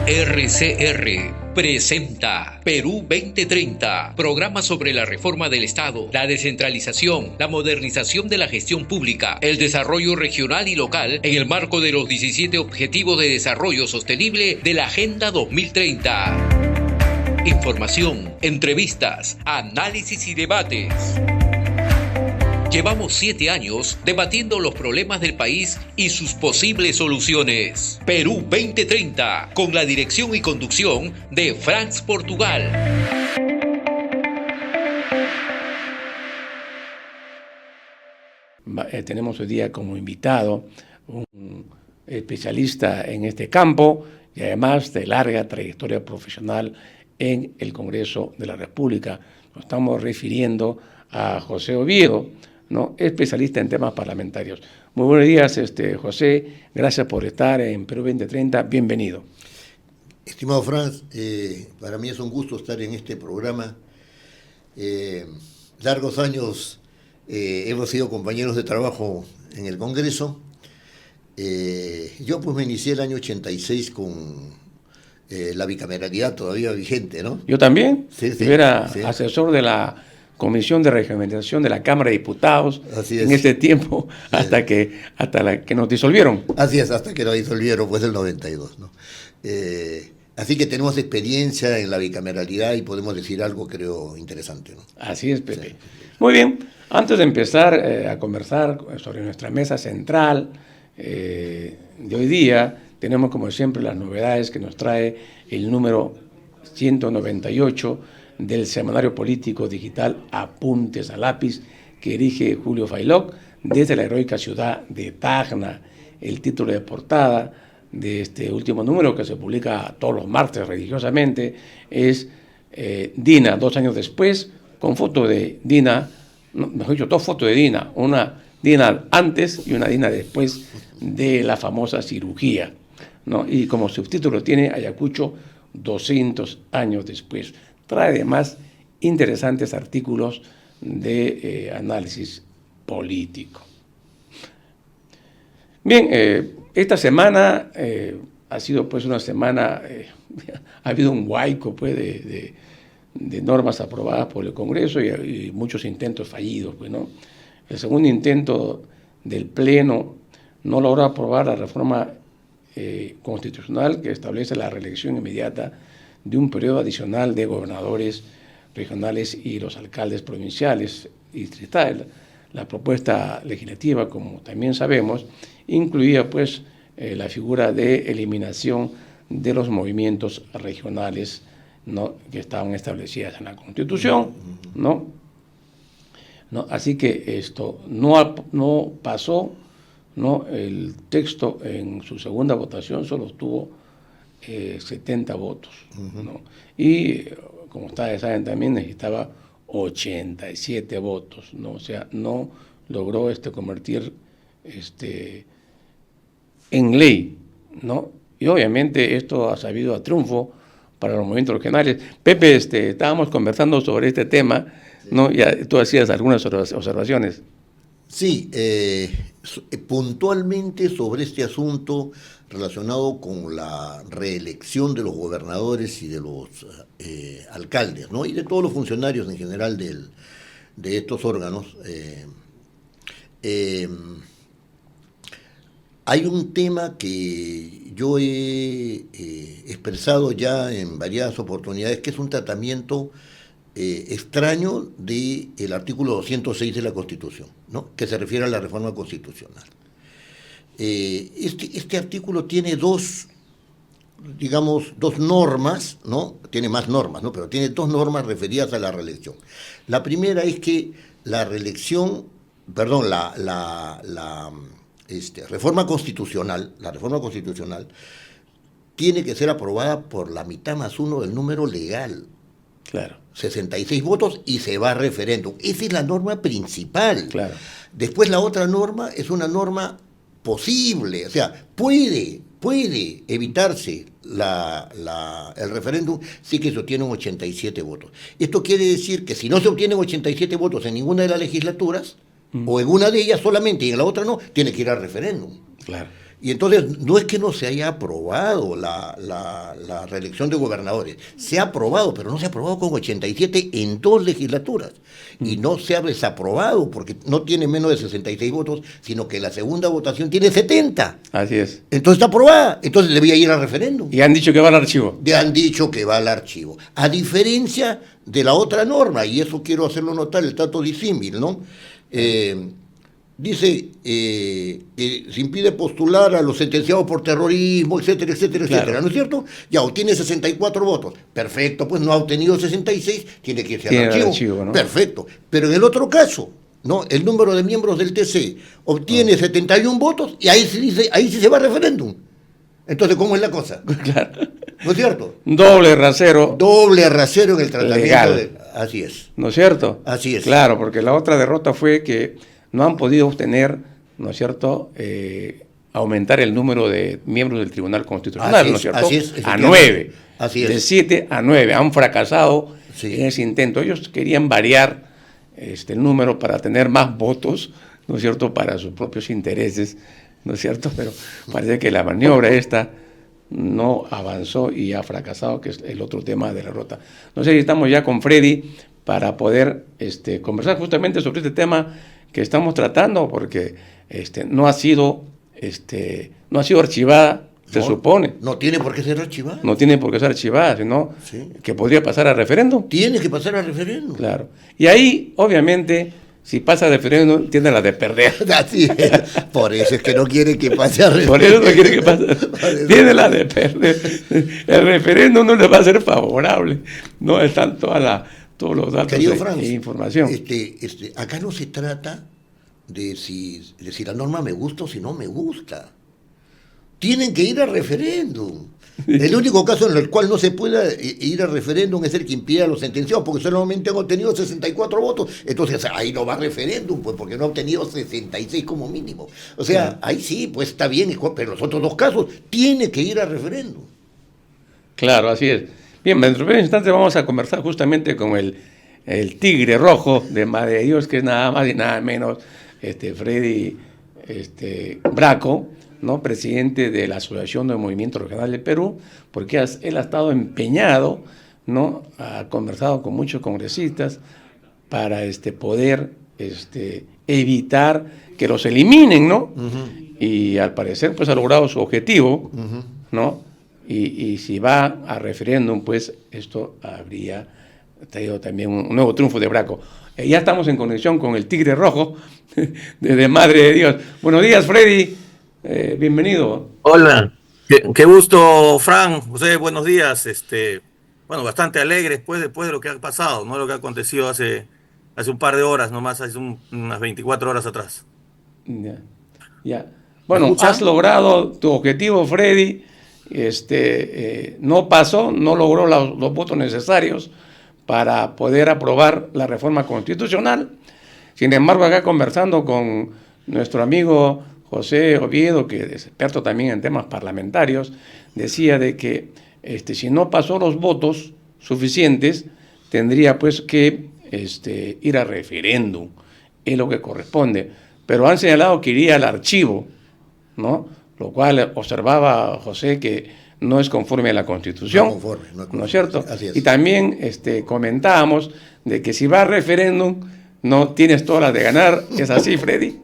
RCR presenta Perú 2030, programa sobre la reforma del Estado, la descentralización, la modernización de la gestión pública, el desarrollo regional y local en el marco de los 17 Objetivos de Desarrollo Sostenible de la Agenda 2030. Información, entrevistas, análisis y debates. Llevamos 7 años debatiendo los problemas del país y sus posibles soluciones. Perú 2030, con la dirección y conducción de Franz Portugal. Tenemos hoy día como invitado un especialista en este campo y además de larga trayectoria profesional en el Congreso de la República. Nos estamos refiriendo a José Oviedo, ¿no? Especialista en temas parlamentarios. Muy buenos días, José. Gracias por estar en Perú 2030. Bienvenido. Estimado Franz, para mí es un gusto estar en este programa. Largos años hemos sido compañeros de trabajo en el Congreso. Yo pues me inicié el año 86 con la bicameralidad todavía vigente, ¿no? Yo también. Sí. Yo era asesor de la Comisión de Reglamentación de la Cámara de Diputados en ese tiempo, hasta que nos disolvieron. Así es, hasta que nos disolvieron, pues el 92, ¿no? Así que tenemos experiencia en la bicameralidad y podemos decir algo, creo, interesante, ¿no? Así es, Pepe. Sí. Muy bien, antes de empezar a conversar sobre nuestra mesa central de hoy día, tenemos como siempre las novedades que nos trae el número 198 del semanario político digital Apuntes a Lápiz, que dirige Julio Fayloc desde la heroica ciudad de Tacna. El título de portada de este último número, que se publica todos los martes religiosamente, es Dina, 2 años después, con foto de Dina, mejor dicho, 2 fotos de Dina, una Dina antes y una Dina después de la famosa cirugía, ¿no? Y como subtítulo tiene Ayacucho 200 años después. Trae además interesantes artículos de análisis político. Bien, esta semana ha sido pues una semana, ha habido un huaico pues, de normas aprobadas por el Congreso y muchos intentos fallidos, pues, ¿no? El segundo intento del Pleno no logró aprobar la reforma constitucional que establece la reelección inmediata de un periodo adicional de gobernadores regionales y los alcaldes provinciales y distritales. La propuesta legislativa, como también sabemos, incluía pues la figura de eliminación de los movimientos regionales, ¿no?, que estaban establecidas en la Constitución, ¿no? Así que esto no pasó, ¿no? El texto en su segunda votación solo obtuvo 70 votos, ¿no? Y como ustedes saben también necesitaba 87 votos, ¿no? O sea, no logró convertir en ley, ¿no? Y obviamente esto ha sabido a triunfo para los movimientos regionales. Pepe, estábamos conversando sobre este tema, ¿no? Ya tú hacías algunas observaciones. Sí, puntualmente sobre este asunto relacionado con la reelección de los gobernadores y de los alcaldes, ¿no?, y de todos los funcionarios en general de estos órganos. Hay un tema que yo he expresado ya en varias oportunidades, que es un tratamiento extraño del artículo 206 de la Constitución, ¿no?, que se refiere a la reforma constitucional. Este artículo tiene dos normas, ¿no? Tiene más normas, ¿no?, pero tiene 2 normas referidas a la reelección. La primera es que la reforma constitucional tiene que ser aprobada por la mitad más 1 del número legal. Claro. 66 votos y se va a referéndum. Esa es la norma principal. Claro. Después la otra norma es una norma posible, o sea, puede evitarse el referéndum si que se obtienen 87 votos. Esto quiere decir que si no se obtienen 87 votos en ninguna de las legislaturas, o en una de ellas solamente y en la otra no, tiene que ir al referéndum. Claro. Y entonces no es que no se haya aprobado la reelección de gobernadores, se ha aprobado, pero no se ha aprobado con 87 en 2 legislaturas. Y no se ha desaprobado porque no tiene menos de 66 votos, sino que la segunda votación tiene 70. Así es. Entonces está aprobada, entonces debía ir al referéndum. Y han dicho que va al archivo. Ya han dicho que va al archivo. A diferencia de la otra norma, y eso quiero hacerlo notar, el trato disímil, ¿no? Dice que se impide postular a los sentenciados por terrorismo, etcétera, etcétera, Claro. etcétera, ¿no es cierto? Ya obtiene 64 votos. Perfecto, pues no ha obtenido 66, tiene que irse al Tiene el archivo. archivo, ¿no? Perfecto. Pero en el otro caso, ¿no? El número de miembros del TC obtiene 71 votos y ahí se dice, ahí sí se va a referéndum. Entonces, ¿cómo es la cosa? Claro. ¿No es cierto? Doble rasero, Doble rasero en el tratamiento Legal. Así es. ¿no es cierto? Así es. Claro, porque la otra derrota fue que no han podido obtener, ¿no es cierto?, aumentar el número de miembros del Tribunal Constitucional, Así ¿no es es, cierto? así es, A efectivamente. 9. Así es. De 7 a 9. Han fracasado Sí. en ese intento. Ellos querían variar el número para tener más votos, ¿no es cierto?, para sus propios intereses, ¿no es cierto? Pero parece que la maniobra esta no avanzó y ha fracasado, que es el otro tema de la derrota. No sé si estamos ya con Freddy para poder conversar justamente sobre este tema que estamos tratando, porque no ha sido archivada, se supone. No tiene por qué ser archivada. No tiene por qué ser archivada, sino Sí. que podría pasar a referéndum. Tiene que pasar al referéndum. Claro. Y ahí, obviamente, si pasa a referéndum, tiene la de perder. Así es. Por eso es que no quiere que pase al referéndum. Por eso no quiere que pase. eso. Tiene la de perder. El referéndum no le va a ser favorable. No están todos los datos Querido Franz, e información. acá no se trata de si la norma me gusta o si no me gusta. Tienen que ir al referéndum. El único caso en el cual no se pueda ir al referéndum es el que impide a los sentenciados, porque solamente han obtenido 64 votos. Entonces ahí no va a referéndum, pues porque no ha obtenido 66 como mínimo. O sea, ahí sí, pues está bien, pero en los otros dos casos tiene que ir al referéndum. Claro, así es. Bien, dentro de un instante vamos a conversar justamente con el tigre rojo de Madre de Dios, que es nada más y nada menos Freddy Braco, ¿no?, presidente de la Asociación del Movimiento Regional del Perú, porque él ha estado empeñado, ¿no?, ha conversado con muchos congresistas para poder evitar que los eliminen, ¿no? Y al parecer pues ha logrado su objetivo, ¿no? Y si va a referéndum, pues esto habría traído también un nuevo triunfo de Braco. Ya estamos en conexión con el tigre rojo de Madre de Dios. Buenos días, Freddy. Bienvenido. Hola, qué gusto, Fran, José, buenos días. Bueno, bastante alegre después de lo que ha pasado, no lo que ha acontecido hace un par de horas, nomás hace unas 24 horas atrás. Ya. Bueno, has logrado tu objetivo, Freddy. No pasó, no logró los votos necesarios para poder aprobar la reforma constitucional. Sin embargo, acá conversando con nuestro amigo José Oviedo, que es experto también en temas parlamentarios, decía de que si no pasó los votos suficientes, tendría pues que ir a referéndum, es lo que corresponde. Pero han señalado que iría al archivo, ¿no? Lo cual observaba José que no es conforme a la Constitución, ¿no es cierto? Así es. Y también comentábamos de que si va a referéndum, no tienes todas las de ganar. ¿Es así, Freddy?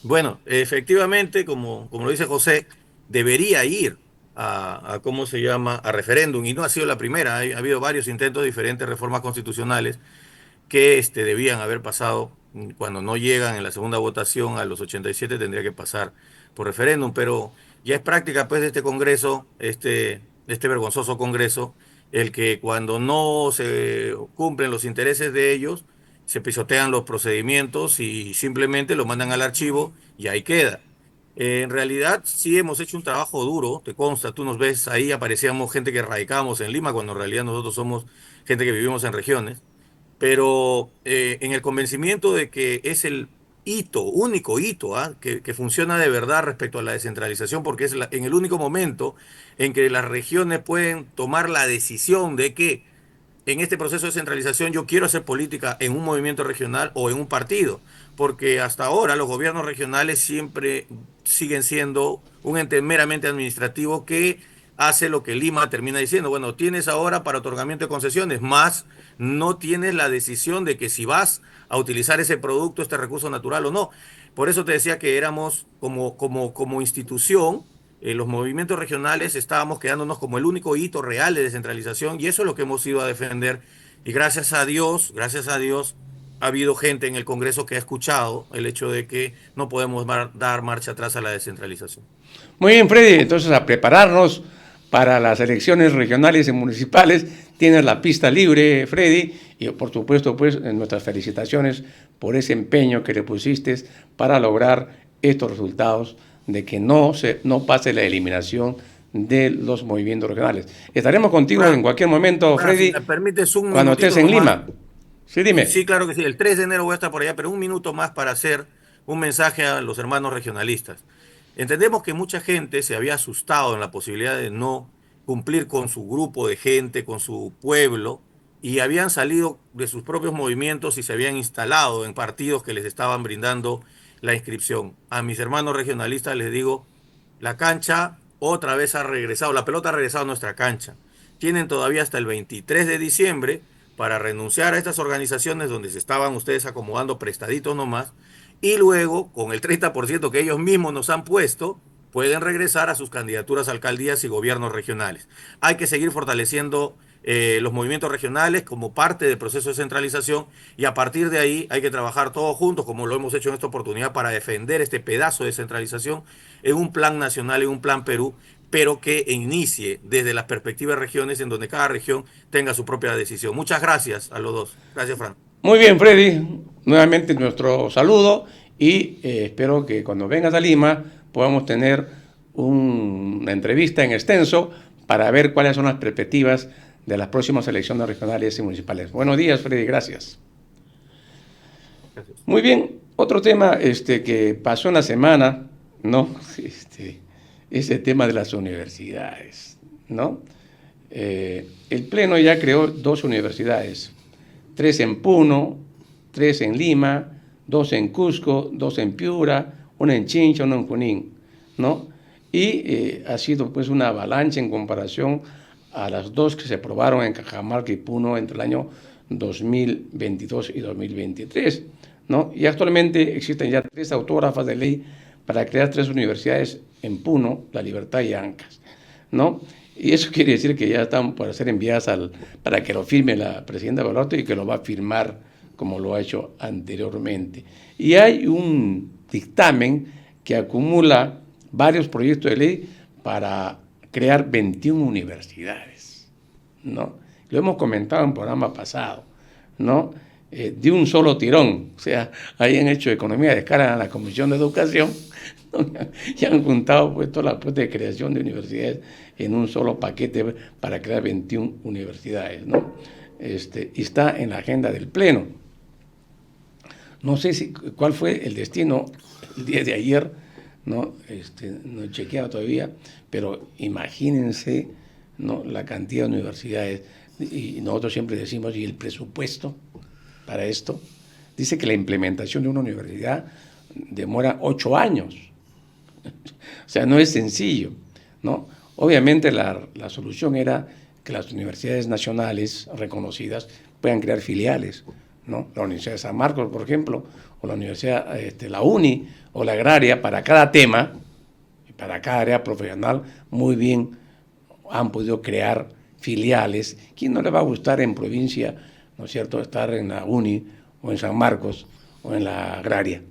Bueno, efectivamente, como lo dice José, debería ir a ¿cómo se llama?, a referéndum, y no ha sido la primera. Ha habido varios intentos de diferentes reformas constitucionales que debían haber pasado. Cuando no llegan en la segunda votación a los 87, tendría que pasar por referéndum, pero ya es práctica pues de este Congreso, este vergonzoso Congreso, el que cuando no se cumplen los intereses de ellos, se pisotean los procedimientos y simplemente lo mandan al archivo y ahí queda. En realidad sí hemos hecho un trabajo duro, te consta, tú nos ves ahí, aparecíamos gente que radicábamos en Lima, cuando en realidad nosotros somos gente que vivimos en regiones, pero en el convencimiento de que es el único hito, que funciona de verdad respecto a la descentralización, porque es en el único momento en que las regiones pueden tomar la decisión de que en este proceso de centralización yo quiero hacer política en un movimiento regional o en un partido, porque hasta ahora los gobiernos regionales siempre siguen siendo un ente meramente administrativo que hace lo que Lima termina diciendo. Bueno, tienes ahora para otorgamiento de concesiones, más no tienes la decisión de que si vas a utilizar ese producto, este recurso natural o no. Por eso te decía que éramos como institución, los movimientos regionales estábamos quedándonos como el único hito real de descentralización y eso es lo que hemos ido a defender. Y gracias a Dios, ha habido gente en el Congreso que ha escuchado el hecho de que no podemos dar marcha atrás a la descentralización. Muy bien, Freddy, entonces a prepararnos para las elecciones regionales y municipales. Tienes la pista libre, Freddy, y por supuesto, pues, nuestras felicitaciones por ese empeño que le pusiste para lograr estos resultados de que no pase la eliminación de los movimientos regionales. Estaremos contigo en cualquier momento, Freddy, si me permites un cuando estés en Lima. Sí, dime. Sí, claro que sí. El 3 de enero voy a estar por allá, pero un minuto más para hacer un mensaje a los hermanos regionalistas. Entendemos que mucha gente se había asustado en la posibilidad de no cumplir con su grupo de gente, con su pueblo, y habían salido de sus propios movimientos y se habían instalado en partidos que les estaban brindando la inscripción. A mis hermanos regionalistas les digo, la cancha otra vez ha regresado, la pelota ha regresado a nuestra cancha. Tienen todavía hasta el 23 de diciembre para renunciar a estas organizaciones donde se estaban ustedes acomodando prestaditos nomás, y luego, con el 30% que ellos mismos nos han puesto, pueden regresar a sus candidaturas a alcaldías y gobiernos regionales. Hay que seguir fortaleciendo los movimientos regionales como parte del proceso de centralización y a partir de ahí hay que trabajar todos juntos, como lo hemos hecho en esta oportunidad, para defender este pedazo de centralización en un plan nacional, en un plan Perú, pero que inicie desde las perspectivas de regiones en donde cada región tenga su propia decisión. Muchas gracias a los dos. Gracias, Fran. Muy bien, Freddy. Nuevamente nuestro saludo y espero que cuando vengas a Lima podamos tener una entrevista en extenso para ver cuáles son las perspectivas de las próximas elecciones regionales y municipales. Buenos días, Freddy. Gracias. Muy bien. Otro tema que pasó en la semana, ¿no? Ese tema de las universidades, ¿no? El Pleno ya creó 2 universidades, 3 en Puno, 3 en Lima, 2 en Cusco, 2 en Piura, 1 en Chincha, 1 en Junín, ¿no? Y ha sido pues una avalancha en comparación a las 2 que se aprobaron en Cajamarca y Puno entre el año 2022 y 2023, ¿no? Y actualmente existen ya 3 autógrafas de ley para crear 3 universidades en Puno, La Libertad y Ancas, ¿no? Y eso quiere decir que ya están por ser enviadas para que lo firme la presidenta Boluarte y que lo va a firmar como lo ha hecho anteriormente. Y hay un dictamen que acumula varios proyectos de ley para crear 21 universidades, ¿no? Lo hemos comentado en el programa pasado, ¿no? De un solo tirón, o sea, ahí han hecho economía de escala en la Comisión de Educación, ¿no? Y han juntado pues toda la propuesta de creación de universidades en un solo paquete para crear 21 universidades, ¿no? Y está en la agenda del Pleno. No sé cuál fue el destino el día de ayer, ¿no? No he chequeado todavía, pero imagínense, ¿no? La cantidad de universidades, y nosotros siempre decimos, ¿y el presupuesto para esto? Dice que la implementación de una universidad demora 8 años. O sea, no es sencillo, ¿no? Obviamente la solución era que las universidades nacionales reconocidas puedan crear filiales, ¿no? La Universidad de San Marcos, por ejemplo, o la Universidad, la UNI o la Agraria, para cada tema, para cada área profesional, muy bien han podido crear filiales. ¿Quién no le va a gustar en provincia, ¿no es cierto?, estar en la UNI o en San Marcos o en la Agraria,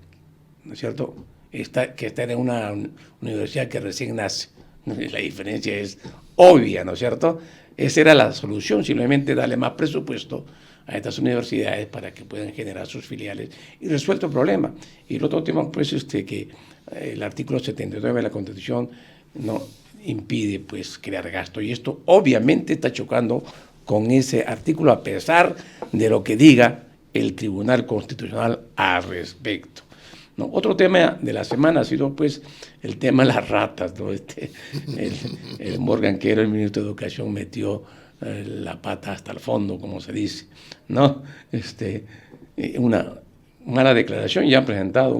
¿no es cierto?, que estar en una universidad que recién nace. La diferencia es obvia, ¿no es cierto? Esa era la solución, simplemente darle más presupuesto a estas universidades para que puedan generar sus filiales y resuelto el problema. Y el otro tema, pues, que el artículo 79 de la Constitución no impide, pues, crear gasto. Y esto obviamente está chocando con ese artículo a pesar de lo que diga el Tribunal Constitucional al respecto, ¿no? Otro tema de la semana ha sido pues el tema de las ratas, ¿no? El Morgan, que era el ministro de Educación, metió la pata hasta el fondo, como se dice, ¿no? Una mala declaración, ya han presentado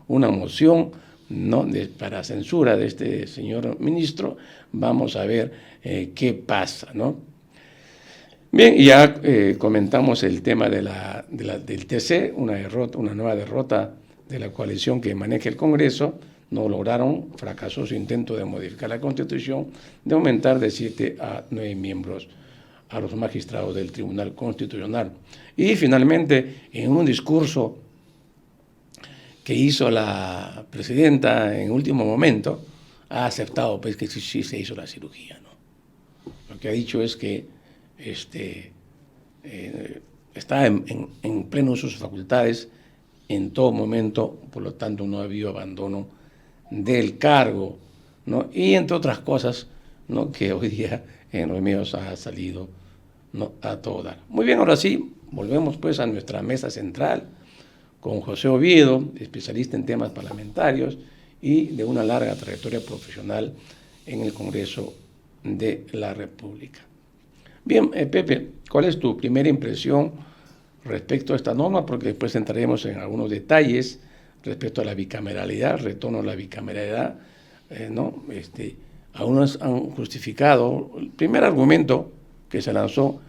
una moción, ¿no?, para censura de este señor ministro. Vamos a ver qué pasa, ¿no? Bien, ya comentamos el tema del TC, una nueva derrota de la coalición que maneja el Congreso. No lograron, fracasó su intento de modificar la Constitución, de aumentar de 7 a 9 miembros a los magistrados del Tribunal Constitucional. Y finalmente, en un discurso que hizo la presidenta en último momento, ha aceptado pues que sí se hizo la cirugía, ¿no? Lo que ha dicho es que está en pleno uso de sus facultades en todo momento, por lo tanto no ha habido abandono del cargo, ¿no? Y entre otras cosas, ¿no?, que hoy día en los medios ha salido, ¿no?, a todo dar. Muy bien, ahora sí, volvemos pues a nuestra mesa central con José Oviedo, especialista en temas parlamentarios y de una larga trayectoria profesional en el Congreso de la República. Bien, Pepe, ¿cuál es tu primera impresión respecto a esta norma? Porque después entraremos en algunos detalles respecto a la bicameralidad, retorno a la bicameralidad, ¿no? Algunos han justificado el primer argumento que se lanzó,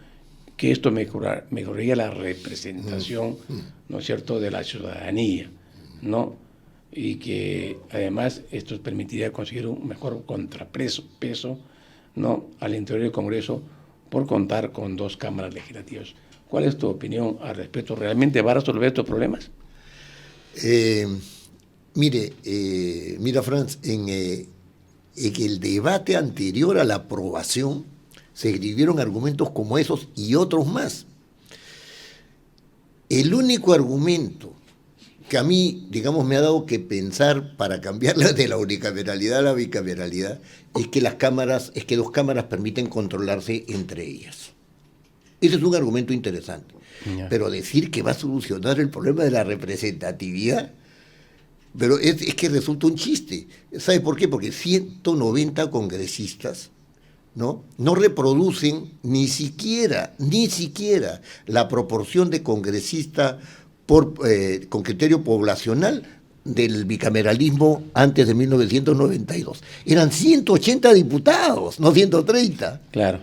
que esto mejoraría la representación, ¿no es cierto?, de la ciudadanía, ¿no? Y que además esto permitiría conseguir un mejor contrapeso, ¿no?, al interior del Congreso por contar con 2 cámaras legislativas. ¿Cuál es tu opinión al respecto? ¿Realmente va a resolver estos problemas? Mira, Franz, en el debate anterior a la aprobación se escribieron argumentos como esos y otros más. El único argumento que a mí, digamos, me ha dado que pensar para cambiarla de la unicameralidad a la bicameralidad es que 2 cámaras permiten controlarse entre ellas. Ese es un argumento interesante. Yeah. Pero decir que va a solucionar el problema de la representatividad, pero es que resulta un chiste. ¿Sabe por qué? Porque 190 congresistas no reproducen ni siquiera la proporción de congresistas con criterio poblacional del bicameralismo antes de 1992. Eran 180 diputados, no 130. Claro.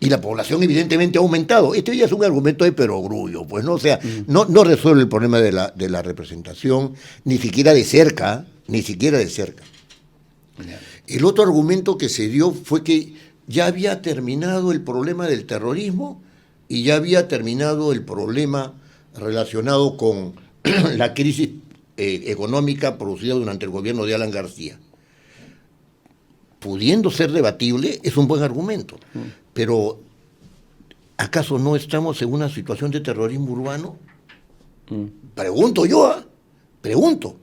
Y la población evidentemente ha aumentado. Este ya es un argumento de perogrullo, pues, ¿no? O sea, no resuelve el problema de la representación, ni siquiera de cerca. Yeah. El otro argumento que se dio fue que ya había terminado el problema del terrorismo y ya había terminado el problema relacionado con la crisis económica producida durante el gobierno de Alan García. Pudiendo ser debatible, es un buen argumento. Pero, ¿acaso no estamos en una situación de terrorismo urbano? Pregunto yo, pregunto.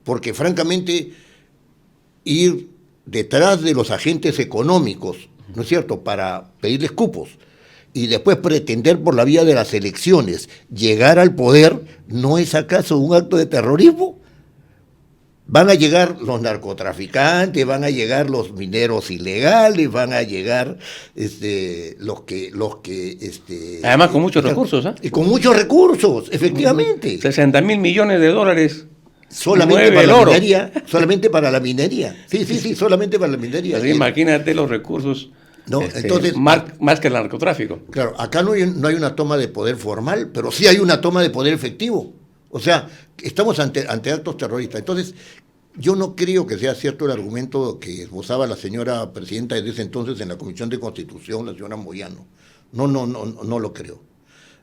Porque, francamente, ir detrás de los agentes económicos, ¿no es cierto?, para pedirles cupos, y después pretender por la vía de las elecciones llegar al poder, ¿no es acaso un acto de terrorismo? Van a llegar los narcotraficantes, van a llegar los mineros ilegales, van a llegar los que además con muchos recursos, ¿eh? Y con muchos recursos, efectivamente. 60.000 millones de dólares. Solamente para la minería. Solamente para la minería. Sí, solamente para la minería. Así, imagínate los recursos. No, entonces, más que el narcotráfico. Claro, acá no hay una toma de poder formal, pero sí hay una toma de poder efectivo. O sea, estamos ante actos terroristas. Entonces, yo no creo que sea cierto el argumento que esbozaba la señora presidenta de ese entonces en la Comisión de Constitución, la señora Moyano. No lo creo.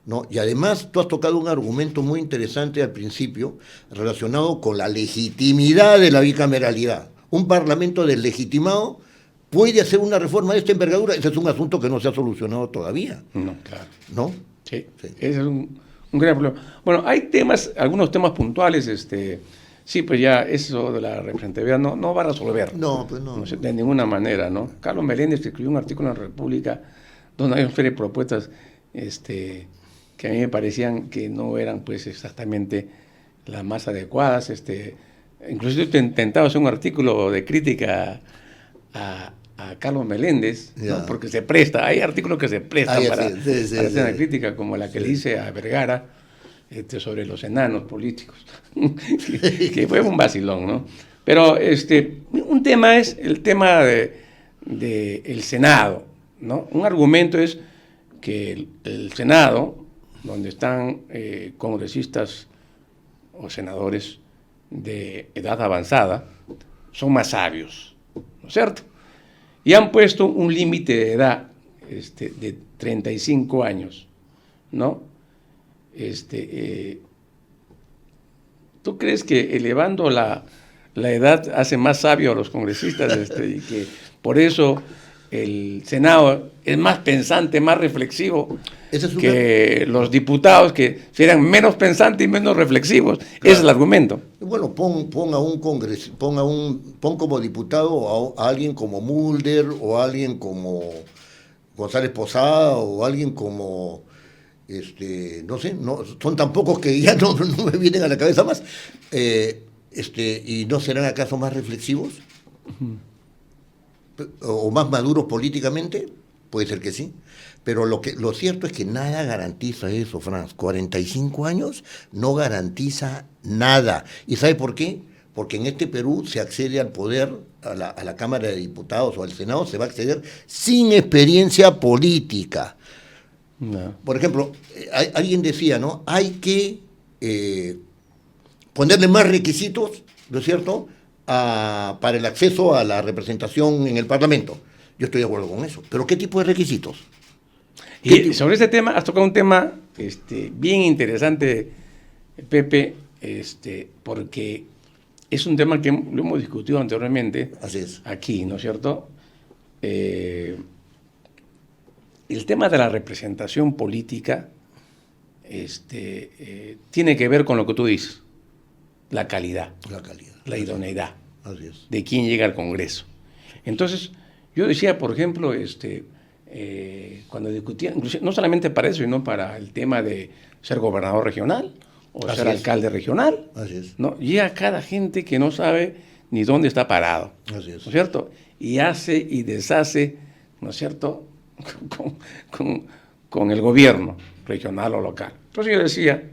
No, y además tú has tocado un argumento muy interesante al principio relacionado con la legitimidad de la bicameralidad. Un parlamento deslegitimado puede hacer una reforma de esta envergadura. Ese es un asunto que no se ha solucionado todavía. No, claro. ¿No? Sí. Ese es un gran problema. Bueno, hay algunos temas puntuales, sí, pues ya eso de la representatividad no va a resolver. No, pues no. De ninguna manera, ¿no? Carlos Meléndez escribió un artículo en la República donde hay una serie de propuestas, que a mí me parecían que no eran pues exactamente las más adecuadas. Incluso he intentado hacer un artículo de crítica a a Carlos Meléndez, Ya. ¿no? Porque se presta, hay artículos que se prestan Ah, ya, para, sí, sí, para hacer una sí. crítica, como la que le hice a Vergara sobre los enanos políticos, que fue un vacilón, ¿no? Pero un tema es el tema de el Senado, ¿no? Un argumento es que el Senado, donde están congresistas o senadores de edad avanzada, son más sabios, ¿no es cierto? Y han puesto un límite de edad de 35 años, ¿no? ¿Tú crees que elevando la edad hace más sabio a los congresistas y que por eso el Senado es más pensante, más reflexivo que los diputados que serán menos pensantes y menos reflexivos? Claro. Ese es el argumento. Bueno, pon como diputado a alguien como Mulder o a alguien como González Posada o alguien como no sé, no, son tan pocos que ya no me vienen a la cabeza más. ¿Y no serán acaso más reflexivos? ¿O más maduros políticamente? Puede ser que sí. Pero lo cierto es que nada garantiza eso, Franz. 45 años no garantiza nada. ¿Y sabe por qué? Porque en este Perú se accede al poder, a la Cámara de Diputados o al Senado, se va a acceder sin experiencia política. No. Por ejemplo, alguien decía, ¿no? Hay que ponerle más requisitos, ¿no es cierto?, para el acceso a la representación en el Parlamento. Yo estoy de acuerdo con eso. ¿Pero qué tipo de requisitos? Y sobre ese tema, has tocado un tema bien interesante, Pepe, porque es un tema que lo hemos discutido anteriormente. Así es. Aquí, ¿no es cierto? El tema de la representación política tiene que ver con lo que tú dices, la calidad, la idoneidad de quién llega al Congreso. Entonces, yo decía, por ejemplo, cuando discutía, no solamente para eso, sino para el tema de ser gobernador regional o ser alcalde regional, ¿no? Llega cada gente que no sabe ni dónde está parado, ¿no es cierto? Y hace y deshace, ¿no es cierto?, con el gobierno regional o local. Entonces yo decía,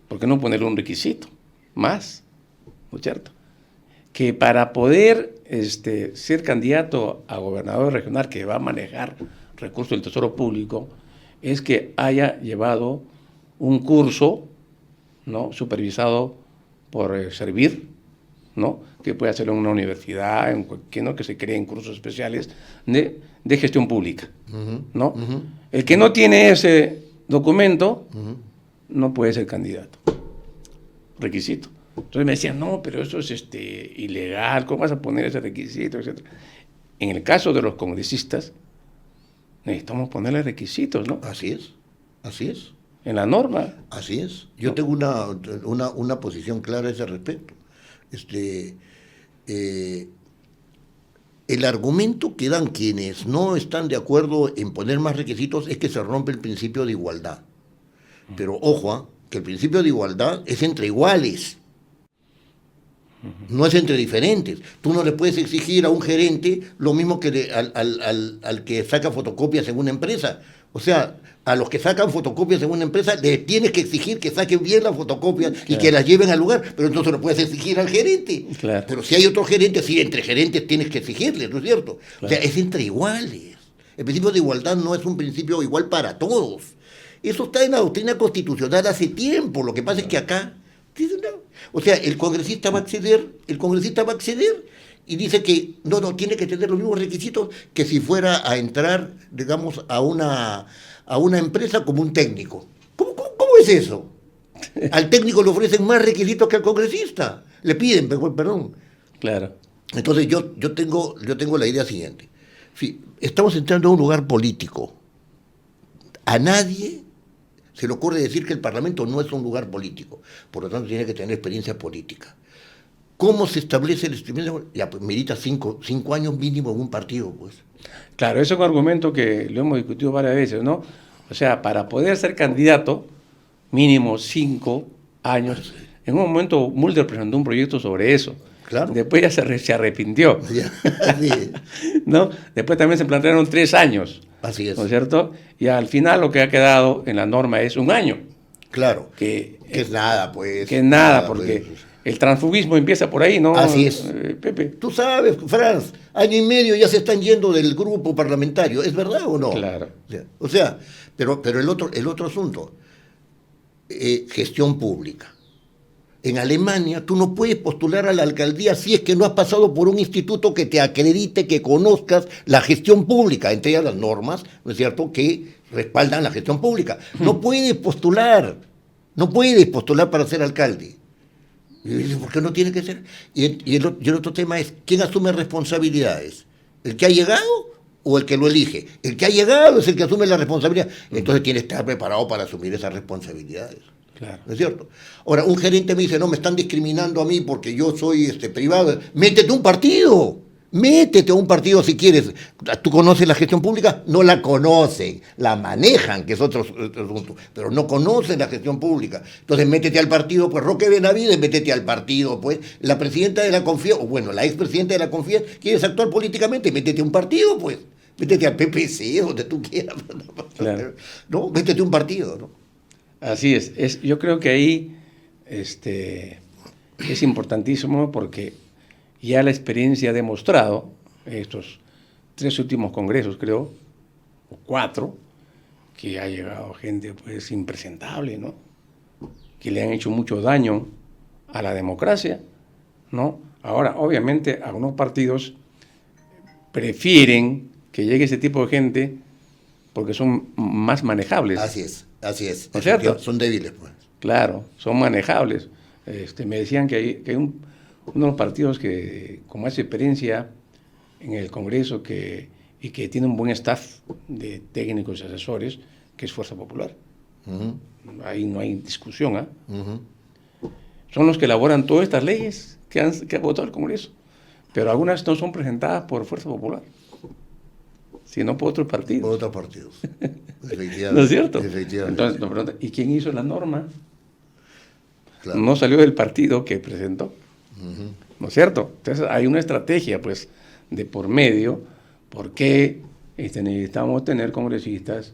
¿por qué no ponerle un requisito más? ¿No es cierto? Que para poder ser candidato a gobernador regional que va a manejar recursos del Tesoro Público, es que haya llevado un curso, ¿no?, supervisado por Servir, ¿no?, que puede hacerlo en una universidad, ¿no?, que se creen cursos especiales de gestión pública, ¿no? El que no tiene ese documento no puede ser candidato. Requisito. Entonces me decían, no, pero eso es ilegal, ¿cómo vas a poner ese requisito?, etcétera. En el caso de los congresistas, necesitamos ponerle requisitos, ¿no? Así es, así es. En la norma. Así es. Yo tengo una posición clara a ese respecto. El argumento que dan quienes no están de acuerdo en poner más requisitos es que se rompe el principio de igualdad. Pero ojo, que el principio de igualdad es entre iguales. No es entre diferentes. Tú no le puedes exigir a un gerente lo mismo que al que saca fotocopias en una empresa. O sea, a los que sacan fotocopias en una empresa le tienes que exigir que saquen bien las fotocopias, claro, y que las lleven al lugar, pero entonces lo puedes exigir al gerente. Claro. Pero si hay otro gerente, sí, entre gerentes tienes que exigirles, ¿no es cierto? Claro. O sea, es entre iguales. El principio de igualdad no es un principio igual para todos. Eso está en la doctrina constitucional hace tiempo. Lo que pasa es que acá, o sea, el congresista va a acceder y dice que no tiene que tener los mismos requisitos que si fuera a entrar, digamos, a una empresa como un técnico. ¿Cómo es eso? Al técnico le ofrecen más requisitos que al congresista. Le piden, perdón. Claro. Entonces yo tengo la idea siguiente. Sí, estamos entrando a un lugar político. A nadie se le ocurre decir que el Parlamento no es un lugar político. Por lo tanto, tiene que tener experiencia política. ¿Cómo se establece el extremismo? Ya, pues merita 5 años mínimo en un partido, pues. Claro, eso es un argumento que lo hemos discutido varias veces, ¿no? O sea, para poder ser candidato, mínimo 5 años. En un momento, Mulder presentó un proyecto sobre eso. Claro. Después ya se arrepintió. Ya, así es. ¿No? Después también se plantearon 3 años. Así es. ¿No es cierto? Y al final lo que ha quedado en la norma es 1 año. Claro. Que es nada, pues. Que es nada, porque pues. El transfugismo empieza por ahí, ¿no? Así es. Pepe. Tú sabes, Franz, 1 año y medio ya se están yendo del grupo parlamentario. ¿Es verdad o no? Claro. O sea, pero el otro asunto, gestión pública. En Alemania tú no puedes postular a la alcaldía si es que no has pasado por un instituto que te acredite, que conozcas la gestión pública, entre ellas las normas, ¿no es cierto?, que respaldan la gestión pública. No puedes postular para ser alcalde. ¿Por qué no tiene que ser? Y el otro tema es, ¿quién asume responsabilidades? ¿El que ha llegado o el que lo elige? El que ha llegado es el que asume la responsabilidad. Entonces tienes que estar preparado para asumir esas responsabilidades. Claro. ¿No es cierto? Ahora, un gerente me dice, no, me están discriminando a mí porque yo soy privado. Métete a un partido. Métete a un partido si quieres. ¿Tú conoces la gestión pública? No la conocen, la manejan, que es otro asunto, pero no conocen la gestión pública. Entonces métete al partido, pues Roque Benavides, métete al partido, pues la presidenta de la Confía, o bueno, la expresidenta de la Confía, quieres actuar políticamente, métete a un partido, pues. Métete al PPC, donde tú quieras. Claro. No, métete a un partido, ¿no? Así es. Yo creo que ahí es importantísimo porque ya la experiencia ha demostrado, estos 3 últimos congresos, creo, o 4, que ha llegado gente pues impresentable, ¿no? Que le han hecho mucho daño a la democracia, ¿no? Ahora, obviamente, algunos partidos prefieren que llegue ese tipo de gente porque son más manejables. Así es. ¿No es cierto? Son débiles, pues. Claro, son manejables. Me decían que hay uno de los partidos que con más experiencia en el Congreso y que tiene un buen staff de técnicos y asesores, que es Fuerza Popular. Uh-huh. Ahí no hay discusión. Uh-huh. Son los que elaboran todas estas leyes que ha votado el Congreso, pero algunas no son presentadas por Fuerza Popular, sino por otros partidos. Por otros partidos. ¿No es cierto? Efectivamente. Entonces, nos preguntan, ¿y quién hizo la norma? Claro. No salió del partido que presentó. Uh-huh. ¿No es cierto? Entonces hay una estrategia, pues, de por medio, porque necesitamos tener congresistas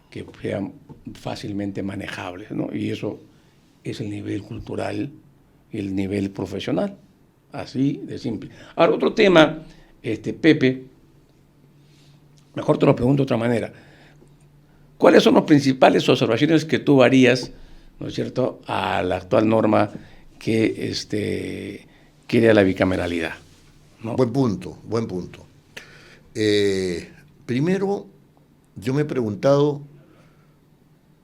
que sean fácilmente manejables, ¿no? Y eso es el nivel cultural y el nivel profesional. Así de simple. Ahora, otro tema, Pepe, mejor te lo pregunto de otra manera. ¿Cuáles son las principales observaciones que tú harías, ¿no es cierto?, a la actual norma que quiere la bicameralidad, ¿no? Buen punto. Primero, yo me he preguntado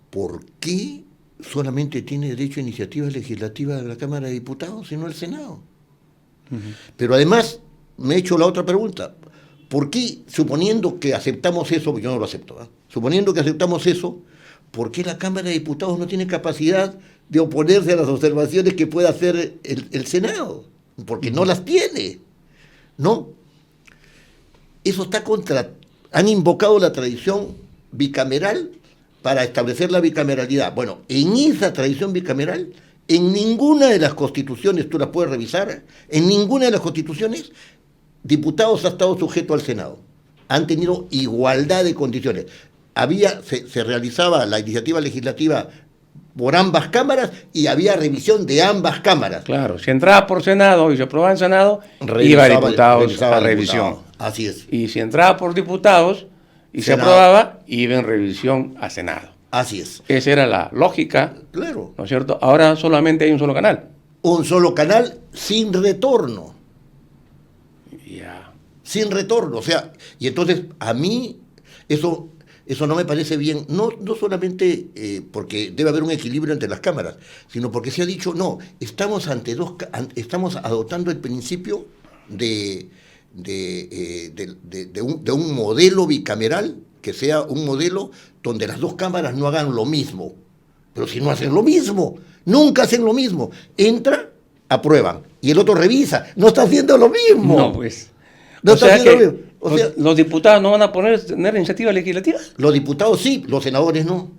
por qué solamente tiene derecho a iniciativa legislativa de la Cámara de Diputados y no el Senado. Uh-huh. Pero además me he hecho la otra pregunta. ¿Por qué, suponiendo que aceptamos eso, porque yo no lo acepto, suponiendo que aceptamos eso, ¿por qué la Cámara de Diputados no tiene capacidad de oponerse a las observaciones que pueda hacer el Senado? Porque no las tiene, ¿no? Eso está han invocado la tradición bicameral para establecer la bicameralidad. Bueno, en esa tradición bicameral, en ninguna de las constituciones, tú las puedes revisar, en ninguna de las constituciones, diputados ha estado sujeto al Senado. Han tenido igualdad de condiciones. Se realizaba la iniciativa legislativa por ambas cámaras y había revisión de ambas cámaras. Claro, si entraba por Senado y se aprobaba en Senado, iba a diputados a revisión. Así es. Y si entraba por diputados y Senado, se aprobaba, iba en revisión a Senado. Así es. Esa era la lógica. Claro. ¿No es cierto? Ahora solamente hay un solo canal. Un solo canal sin retorno. Ya. Sin retorno. O sea, y entonces a mí eso no me parece bien, no solamente porque debe haber un equilibrio entre las cámaras, sino porque se ha dicho, no, estamos adoptando el principio de un modelo bicameral, que sea un modelo donde las 2 cámaras no hagan lo mismo. Pero si no hacen lo mismo, nunca hacen lo mismo. Entra, aprueban, y el otro revisa, no está haciendo lo mismo. No, pues. No está haciendo lo mismo. O sea, ¿los diputados no van a tener iniciativa legislativa? Los diputados sí, los senadores no.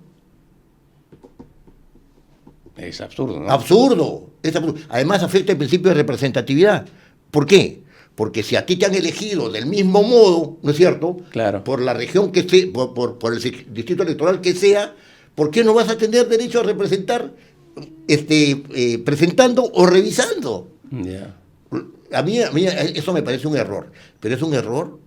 Es absurdo, ¿no? Absurdo. Además afecta el principio de representatividad, ¿Por qué? Porque si a ti te han elegido del mismo modo, ¿no es cierto? Claro. Por la región que esté, por el distrito electoral que sea, ¿por qué no vas a tener derecho a representar presentando o revisando? Ya. A mí eso me parece un error, pero es un error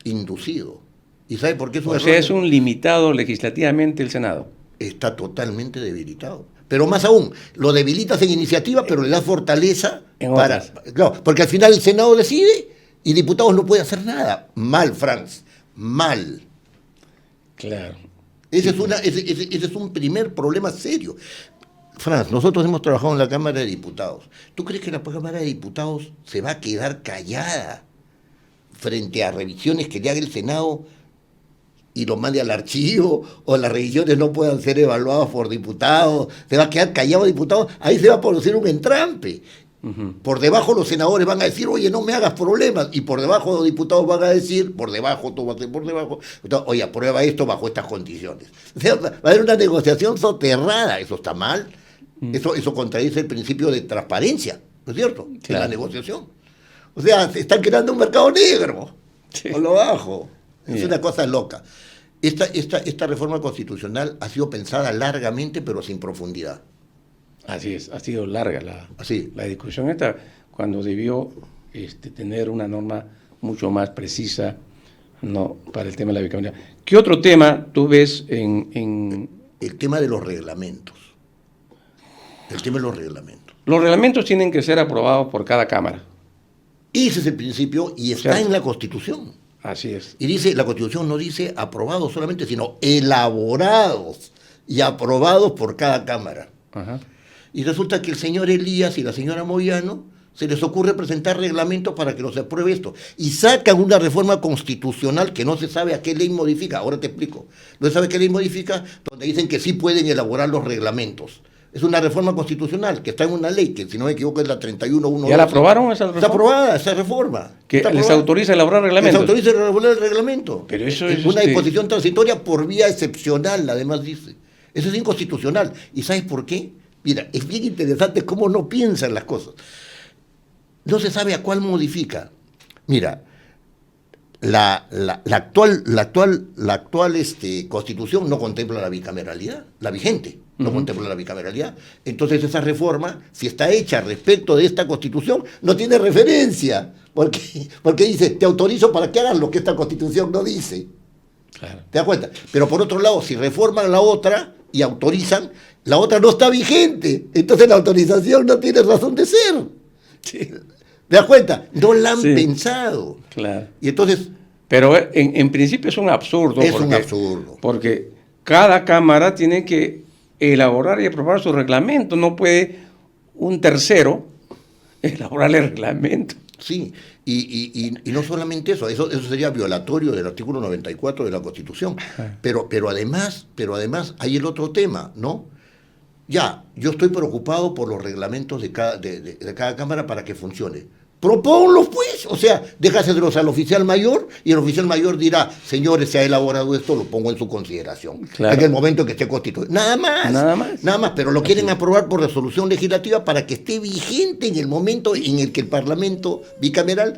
inducido. ¿Y sabe por qué es un O error? sea, es un limitado legislativamente el Senado. Está totalmente debilitado. Pero más aún, lo debilitas en iniciativa, pero le das fortaleza En para... otras. Claro, porque al final el Senado decide y diputados no puede hacer nada. Mal, Franz, mal. Claro. Ese es un primer problema serio. Franz, nosotros hemos trabajado en la Cámara de Diputados. ¿Tú crees que la Cámara de Diputados se va a quedar callada frente a revisiones que le haga el Senado y lo mande al archivo, o las revisiones no puedan ser evaluadas por diputados? Se va a quedar callado diputado, ahí se va a producir un entrampe. Por debajo los senadores van a decir, oye, no me hagas problemas, y por debajo los diputados van a decir, por debajo, tú vas a ser por debajo, entonces, oye, aprueba esto bajo estas condiciones. O sea, va a haber una negociación soterrada, eso está mal, eso contradice el principio de transparencia, ¿no es cierto? Claro. En la negociación. O sea, se están creando un mercado negro, Sí. por lo bajo. Es Yeah. una cosa loca. Esta reforma constitucional ha sido pensada largamente, pero sin profundidad. Así es, ha sido larga Así. la discusión esta, cuando debió tener una norma mucho más precisa, no, para el tema de la bicameralidad. ¿Qué otro tema tú ves en El tema de los reglamentos. El tema de los reglamentos. los reglamentos tienen que ser aprobados por cada Cámara? Ese es el principio y está Cierto. en la Constitución. Así es. Y dice, la Constitución no dice aprobados solamente, sino elaborados y aprobados por cada Cámara. Ajá. Y resulta que el señor Elías y la señora Moyano se les ocurre presentar reglamentos para que los apruebe esto. Y sacan una reforma constitucional que no se sabe a qué ley modifica. Ahora te explico. No se sabe qué ley modifica, donde dicen que sí pueden elaborar los reglamentos. Es una reforma constitucional que está en una ley, que si no me equivoco es la 31.1. ¿Ya la aprobaron esa Está reforma? aprobada esa reforma. Que Está les aprobada. autoriza a elaborar Les reglamentos. autoriza a elaborar el reglamento. Pero eso es una disposición transitoria por vía excepcional, además dice. Eso es inconstitucional. ¿Y sabes por qué? Mira, es bien interesante cómo no piensan las cosas. No se sabe a cuál modifica. Mira, la actual Constitución no contempla la bicameralidad, la vigente no contempla la bicameralidad. Entonces esa reforma, si está hecha respecto de esta Constitución, no tiene referencia, porque dice, te autorizo para que hagas lo que esta Constitución no dice. Claro. ¿Te das cuenta? Pero por otro lado, si reforman la otra y autorizan, la otra no está vigente. Entonces la autorización no tiene razón de ser. Sí. ¿Te das cuenta? No la han Sí. pensado. Claro. Y entonces Pero en principio es un absurdo. es un absurdo. Porque cada Cámara tiene que elaborar y aprobar su reglamento. No puede un tercero elaborar el reglamento. Sí, y no solamente eso sería violatorio del artículo 94 de la Constitución. Pero además hay el otro tema, ¿no? Ya, yo estoy preocupado por los reglamentos de cada Cámara para que funcione. Propónlos, pues. O sea, déjaselos al oficial mayor y el oficial mayor dirá, señores, se ha elaborado esto, lo pongo en su consideración. Claro. En el momento que esté constituido. Nada más. Nada más. Nada más, pero lo quieren aprobar por resolución legislativa para que esté vigente en el momento en el que el Parlamento bicameral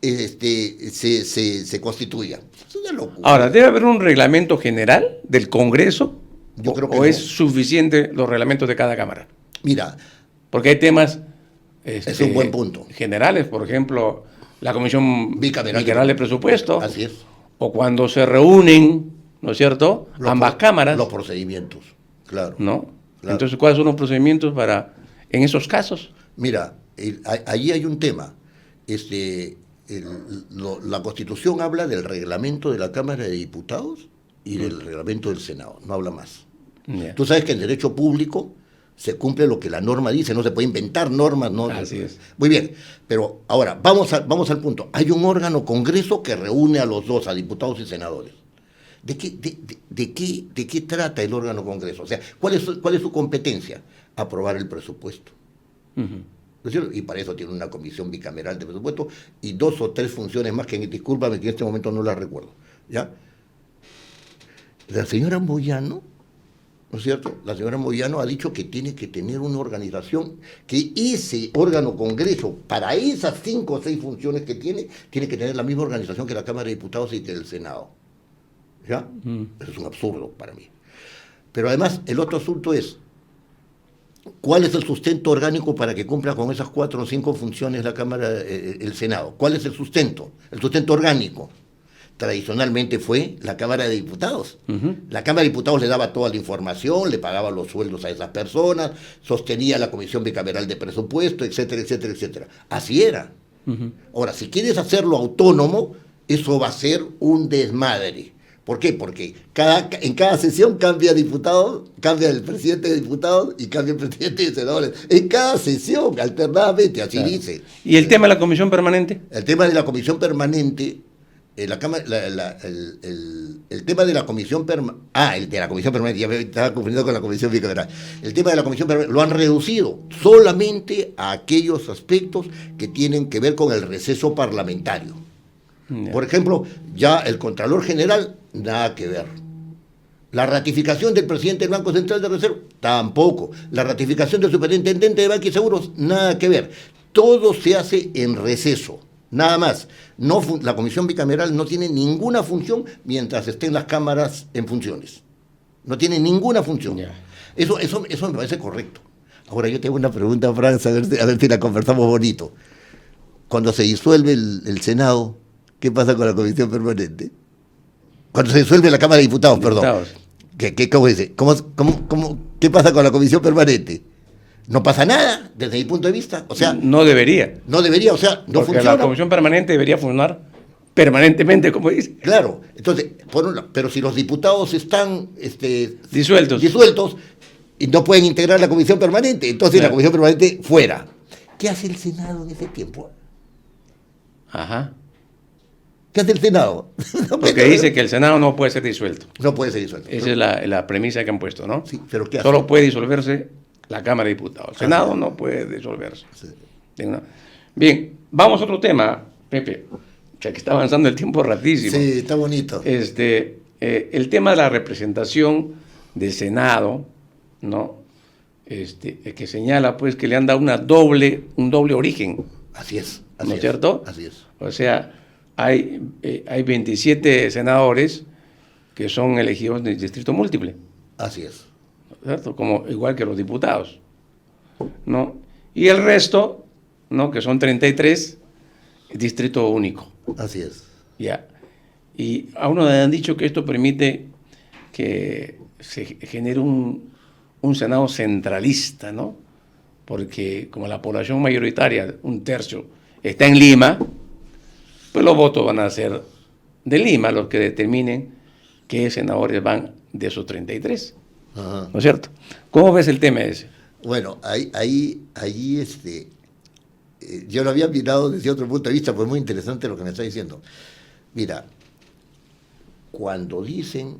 se constituya. Es una locura. Ahora, ¿debe haber un reglamento general del Congreso? Yo creo que ¿O no. es suficiente los reglamentos de cada Cámara? Mira, Porque hay temas es un buen punto. generales, por ejemplo, la Comisión Bicameral de Presupuesto, Así es. o cuando se reúnen, ¿no es cierto?, ambas cámaras, Los procedimientos, claro. ¿no? Claro. Entonces, ¿cuáles son los procedimientos en esos casos? Mira, allí hay un tema. La Constitución habla del reglamento de la Cámara de Diputados y del reglamento del Senado, no habla más. Ya. Tú sabes que en derecho público se cumple lo que la norma dice, no se puede inventar normas. No. Así es. Muy bien, pero ahora, vamos al punto. Hay un órgano Congreso que reúne a los dos, a diputados y senadores. ¿De qué trata el órgano Congreso? O sea, ¿cuál es su competencia? Aprobar el presupuesto. Ujú. ¿No es cierto? Y para eso tiene una comisión bicameral de presupuesto y 2 o 3 funciones más que, discúlpame, que en este momento no las recuerdo. ¿Ya? La señora Moyano ¿no es cierto? La señora Moyano ha dicho que tiene que tener una organización, que ese órgano Congreso, para esas 5 o 6 funciones que tiene que tener la misma organización que la Cámara de Diputados y que el Senado. ¿Ya? Eso es un absurdo para mí. Pero además, el otro asunto es, ¿cuál es el sustento orgánico para que cumpla con esas 4 o 5 funciones la Cámara, el Senado? ¿Cuál es el sustento? El sustento orgánico. Tradicionalmente fue la Cámara de Diputados. La Cámara de Diputados le daba toda la información, le pagaba los sueldos a esas personas, sostenía la Comisión Bicameral de Presupuesto, etcétera, etcétera, etcétera. Así era. Ahora, si quieres hacerlo autónomo, eso va a ser un desmadre. ¿Por qué? Porque en cada sesión cambia diputado, cambia el presidente de diputados y cambia el presidente de senadores. En cada sesión, alternadamente, así dice. ¿Y el tema de la comisión permanente? El tema de la comisión permanente, el tema de la comisión permanente, el de la comisión permanente, ya me estaba confundiendo con la comisión bicameral. El tema de la comisión permanente lo han reducido solamente a aquellos aspectos que tienen que ver con el receso parlamentario. Por ejemplo, ya el Contralor General, nada que ver. La ratificación del presidente del Banco Central de Reserva, tampoco. La ratificación del superintendente de Banca y Seguros, nada que ver. Todo se hace en receso, nada más. La comisión bicameral no tiene ninguna función mientras estén las cámaras en funciones. No tiene ninguna función. Eso me parece correcto. Ahora yo tengo una pregunta, Franz, a ver si la conversamos bonito. Cuando se disuelve el Senado, ¿qué pasa con la comisión permanente? Cuando se disuelve la Cámara de Diputados, perdón. ¿Cómo dice? ¿Qué pasa con la comisión permanente? No pasa nada, desde mi punto de vista. O sea, no debería. No debería, o sea, no porque funciona. La comisión permanente debería funcionar permanentemente, como dice. Claro, entonces, pero si los diputados están disueltos y no pueden integrar la comisión permanente, entonces la comisión permanente fuera. ¿Qué hace el Senado en ese tiempo? Ajá. ¿Qué hace el Senado? Porque dice que el Senado no puede ser disuelto. No puede ser disuelto. Esa es la premisa que han puesto, ¿no? Sí, pero ¿qué hace? Solo puede disolverse la Cámara de Diputados. El Senado no puede disolverse. Sí. Bien, vamos a otro tema, Pepe. Ya que está avanzando el tiempo ratísimo. Sí, está bonito. El tema de la representación del Senado, ¿no? Que señala pues que le han dado un doble origen. Así es. ¿No es cierto? Así es. O sea, hay 27 senadores que son elegidos en distrito múltiple. Así es. ¿Cierto? Igual que los diputados, ¿no? Y el resto, ¿no? Que son 33, distrito único. Así es. Ya. Y a uno le han dicho que esto permite que se genere un Senado centralista, ¿no? Porque como la población mayoritaria, 1/3, está en Lima, pues los votos van a ser de Lima los que determinen qué senadores van de esos 33. Ajá. ¿No es cierto? ¿Cómo ves el tema ese? Bueno, ahí yo lo había mirado desde otro punto de vista, pues muy interesante lo que me está diciendo. Mira, cuando dicen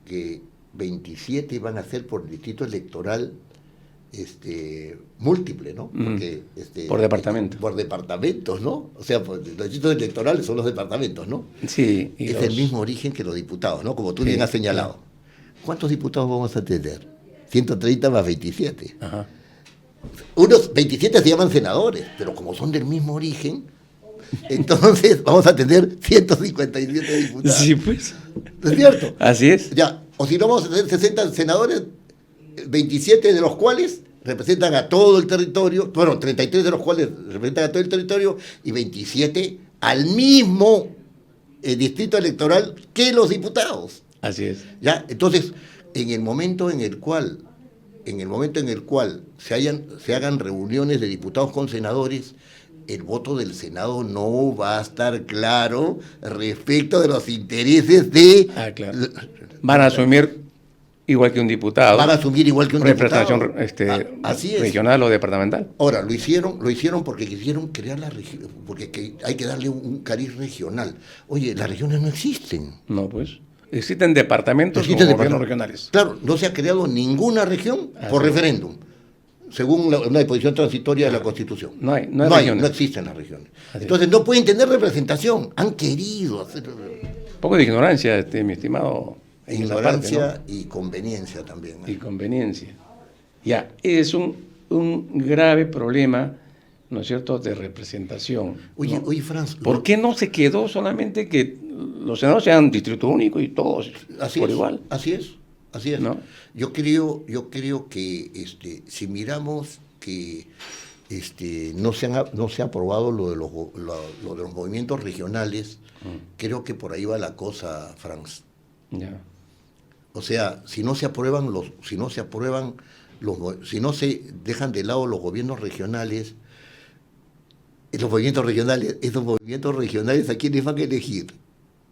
que 27 van a ser por distrito electoral múltiple, ¿no? Porque, por departamento. Por departamentos, ¿no? O sea, los distritos electorales son los departamentos, ¿no? Sí. Es el mismo origen que los diputados, ¿no? Como tú bien has señalado. ¿Cuántos diputados vamos a tener? 130 más 27. Ajá. Unos 27 se llaman senadores, pero como son del mismo origen, entonces vamos a tener 157 diputados. Sí, pues. ¿No es cierto? Así es. Ya, o si no vamos a tener 60 senadores, 27 de los cuales representan a todo el territorio, bueno, 33 de los cuales representan a todo el territorio y 27 al mismo distrito electoral que los diputados. Así es. Ya, entonces, en el momento en el cual se hagan reuniones de diputados con senadores, el voto del Senado no va a estar claro respecto de los intereses de... claro. Van a asumir igual que un diputado. Van a asumir igual que un representación, diputado. Así es. Regional o departamental. Ahora, lo hicieron porque quisieron crear la región, porque hay que darle un cariz regional. Oye, las regiones no existen. No, pues. Existen departamentos o gobiernos regionales. Claro, no se ha creado ninguna región por referéndum, según una disposición transitoria de la Constitución. No existen las regiones. Entonces no pueden tener representación. Han querido hacer... Un poco de ignorancia, mi estimado en esa parte, Ignorancia, ¿no? y conveniencia también. Y conveniencia. Ya, es un grave problema, ¿no es cierto?, de representación. Oye, ¿no? oye, Franz, ¿Por qué no se quedó solamente que los senadores sean distrito único y todos así por es, igual? así es, así es. ¿No? Yo creo que si miramos que no se ha aprobado lo de los movimientos regionales, creo que por ahí va la cosa, Franz. Ya. O sea, si no se dejan de lado los gobiernos regionales, esos movimientos regionales, ¿a quiénes van a elegir?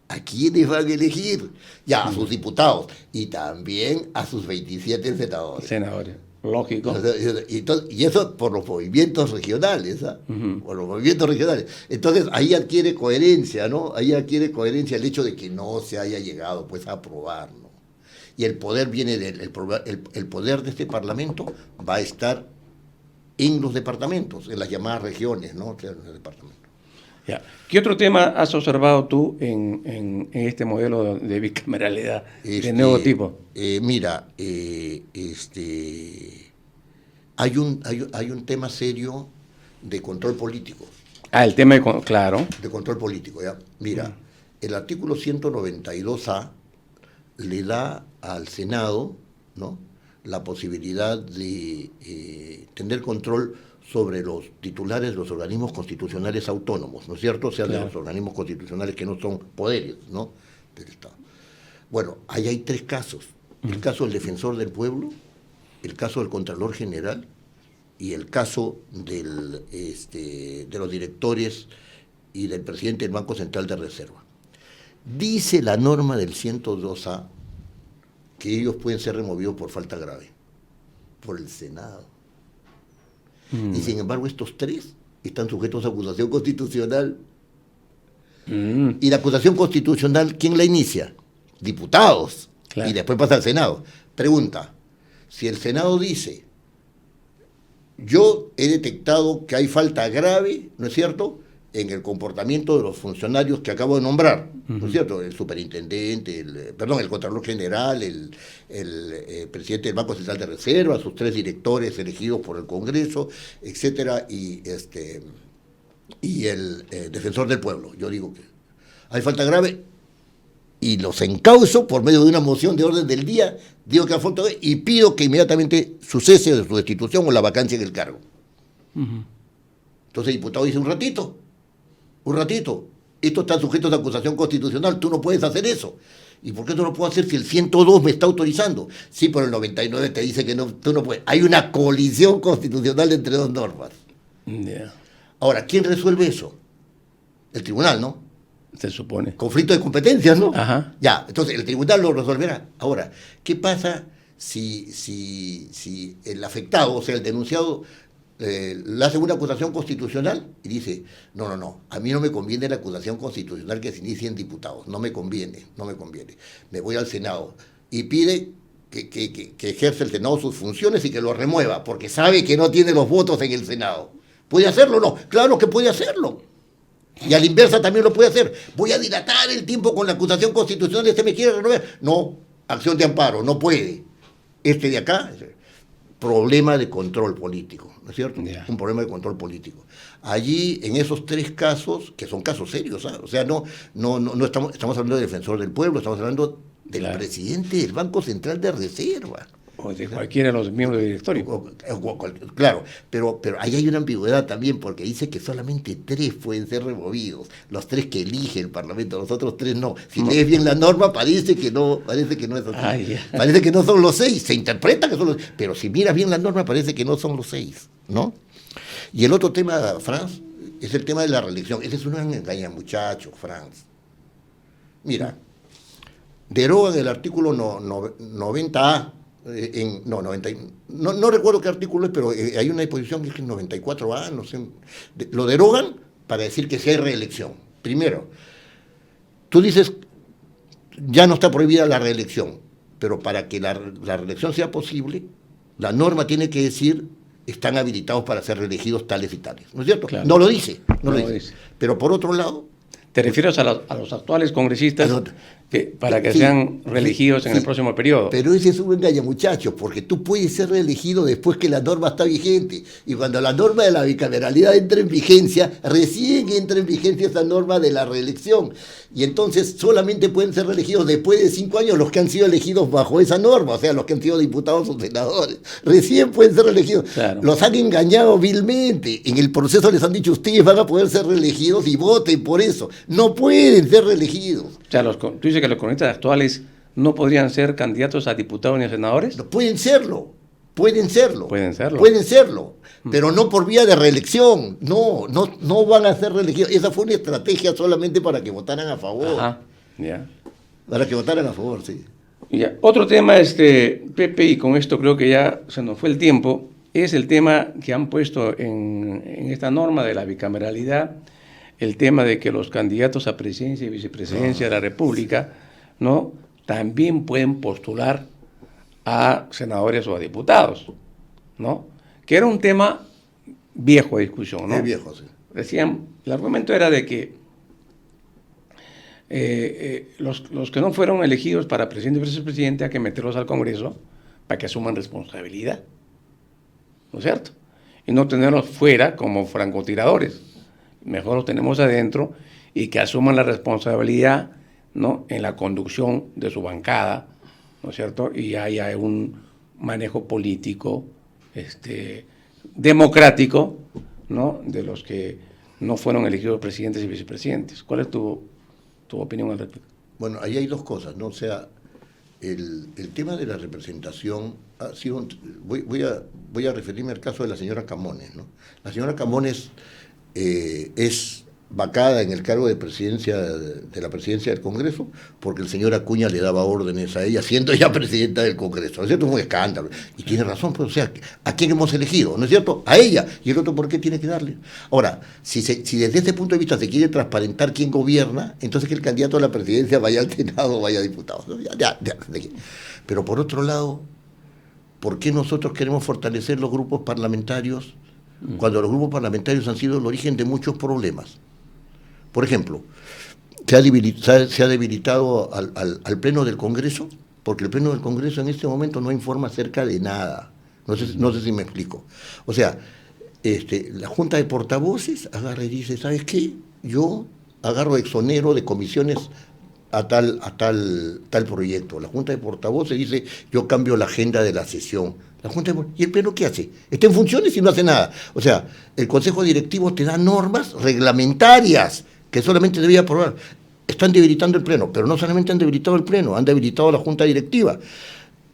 ¿A quiénes van a elegir? Ya, a sus diputados y también a sus 27 senadores. Senadores, lógico. Y eso por los movimientos regionales, ¿ah? Ujú. Por los movimientos regionales. Entonces ahí adquiere coherencia, ¿no? Ahí adquiere coherencia el hecho de que no se haya llegado pues a aprobar, ¿no? Y el poder viene el poder de este Parlamento va a estar en los departamentos, en las llamadas regiones, ¿no? O sea, en el departamento. Ya. ¿Qué otro tema has observado tú en este modelo de bicameralidad de nuevo tipo? Mira, hay un tema serio de control político. El tema de... Claro. De control político, ¿ya? Mira, el artículo 192A le da al Senado, ¿no?, la posibilidad de tener control sobre los titulares de los organismos constitucionales autónomos, ¿no es cierto? O sea, Claro. de los organismos constitucionales que no son poderes, ¿no?, del Estado. Bueno, ahí hay 3 casos. El caso del defensor del pueblo, el caso del Contralor General y el caso de los directores y del presidente del Banco Central de Reserva. Dice la norma del 102A que ellos pueden ser removidos por falta grave, por el Senado. Y sin embargo estos 3 están sujetos a acusación constitucional. Y la acusación constitucional, ¿quién la inicia? Diputados. Claro. Y después pasa al Senado. Pregunta, si el Senado dice, yo he detectado que hay falta grave, ¿no es cierto?, en el comportamiento de los funcionarios que acabo de nombrar, ¿no es cierto? El superintendente, el Contralor General, el presidente del Banco Central de Reserva, sus 3 directores elegidos por el Congreso, etcétera, y el defensor del pueblo. Yo digo que hay falta grave y los encauzo por medio de una moción de orden del día, digo que hay falta grave y pido que inmediatamente su cese de su destitución o la vacancia en el cargo. Entonces el diputado dice, un ratito, estos están sujetos a acusación constitucional, tú no puedes hacer eso. ¿Y por qué no lo puedo hacer si el 102 me está autorizando? Sí, pero el 99 te dice que no, tú no puedes. Hay una colisión constitucional entre 2 normas. Ya. Ahora, ¿quién resuelve eso? El tribunal, ¿no? Se supone. Conflicto de competencias, ¿no? Ajá. Ya, entonces el tribunal lo resolverá. Ahora, ¿qué pasa si el afectado, o sea, el denunciado, le hace una acusación constitucional y dice, no, a mí no me conviene la acusación constitucional que se inicie en diputados, no me conviene, me voy al Senado y pide que ejerza el Senado sus funciones y que lo remueva, porque sabe que no tiene los votos en el Senado? ¿Puede hacerlo o no? Claro que puede hacerlo. Y a la inversa también lo puede hacer. Voy a dilatar el tiempo con la acusación constitucional, me quiere renovar. No, acción de amparo, no puede. De acá, problema de control político, ¿no es cierto? Yeah. Un problema de control político. Allí, en esos 3 casos, que son casos serios, ¿sabes? O sea, no estamos hablando del defensor del pueblo, estamos hablando del Claro. presidente del Banco Central de Reserva. O de cualquiera de los miembros del directorio. Claro, pero ahí hay una ambigüedad también, porque dice que solamente 3 pueden ser removidos, los 3 que elige el Parlamento, los otros 3 no. Si lees bien la norma, parece que no es así. Ya. Parece que no son los 6, se interpreta que son los 6, pero si miras bien la norma, parece que no son los 6, ¿no? Y el otro tema, Franz, es el tema de la reelección. Ese es un engaña, muchacho, Franz. Mira, derogan el artículo 90A. No recuerdo qué artículo es, pero hay una disposición que es el 94A, no sé, lo derogan para decir que si hay reelección. Primero, tú dices, ya no está prohibida la reelección, pero para que la reelección sea posible, la norma tiene que decir, están habilitados para ser reelegidos tales y tales, ¿no es cierto? Claro. No lo dice, No lo dice. Pero por otro lado, ¿Te refieres a los actuales congresistas para que sí, sean reelegidos en el próximo periodo? Pero ese es un engaño, muchachos, porque tú puedes ser reelegido después que la norma está vigente. Y cuando la norma de la bicameralidad entra en vigencia, recién entra en vigencia esa norma de la reelección. Y entonces solamente pueden ser reelegidos después de 5 años los que han sido elegidos bajo esa norma, o sea, los que han sido diputados o senadores. Recién pueden ser reelegidos. Claro. Los han engañado vilmente. En el proceso les han dicho, ustedes van a poder ser reelegidos y voten por eso. No pueden ser reelegidos. O sea, tú dices que los congresistas actuales no podrían ser candidatos a diputados ni a senadores. No, pueden serlo. Pueden serlo. Pueden serlo. Pueden serlo. Pero no por vía de reelección. No van a ser reelegidos. Esa fue una estrategia solamente para que votaran a favor. Ajá, ya. Para que votaran a favor, sí. Ya. Otro tema, Pepe, y con esto creo que ya se nos fue el tiempo, es el tema que han puesto en esta norma de la bicameralidad, el tema de que los candidatos a presidencia y vicepresidencia de la República, ¿no?, también pueden postular a senadores o a diputados, ¿no? Que era un tema viejo de discusión, ¿no? Es viejo, sí. Decían, el argumento era de que los que no fueron elegidos para presidente y vicepresidente hay que meterlos al Congreso para que asuman responsabilidad, ¿no es cierto? Y no tenerlos fuera como francotiradores. Mejor los tenemos adentro y que asuman la responsabilidad, ¿no?, en la conducción de su bancada, ¿no es cierto? Y haya un manejo político democrático, ¿no?, de los que no fueron elegidos presidentes y vicepresidentes. ¿Cuál es tu opinión al respecto? Bueno, ahí hay dos cosas, ¿no? O sea, el tema de la representación ha sido... Voy a referirme al caso de la señora Camones, ¿no? La señora Camones es vacada en el cargo de presidencia de la presidencia del Congreso porque el señor Acuña le daba órdenes a ella siendo ella presidenta del Congreso, ¿no es cierto? Es un escándalo, y tiene razón, pues, o sea, ¿a quién hemos elegido? ¿No es cierto? A ella, y el otro, ¿por qué tiene que darle? Ahora, si desde este punto de vista se quiere transparentar quién gobierna, entonces que el candidato a la presidencia vaya al Senado o vaya a diputado, ¿no? Pero por otro lado, ¿por qué nosotros queremos fortalecer los grupos parlamentarios cuando los grupos parlamentarios han sido el origen de muchos problemas? Por ejemplo, se ha debilitado al Pleno del Congreso, porque el Pleno del Congreso en este momento no informa acerca de nada. No sé si me explico. O sea, la Junta de Portavoces agarra y dice, ¿sabes qué? Yo agarro exonero de comisiones a tal proyecto. La Junta de Portavoces dice, yo cambio la agenda de la sesión. ¿Y el Pleno qué hace? Está en funciones y no hace nada. O sea, el Consejo Directivo te da normas reglamentarias que solamente debía aprobar. Están debilitando el Pleno, pero no solamente han debilitado el Pleno, han debilitado la Junta Directiva.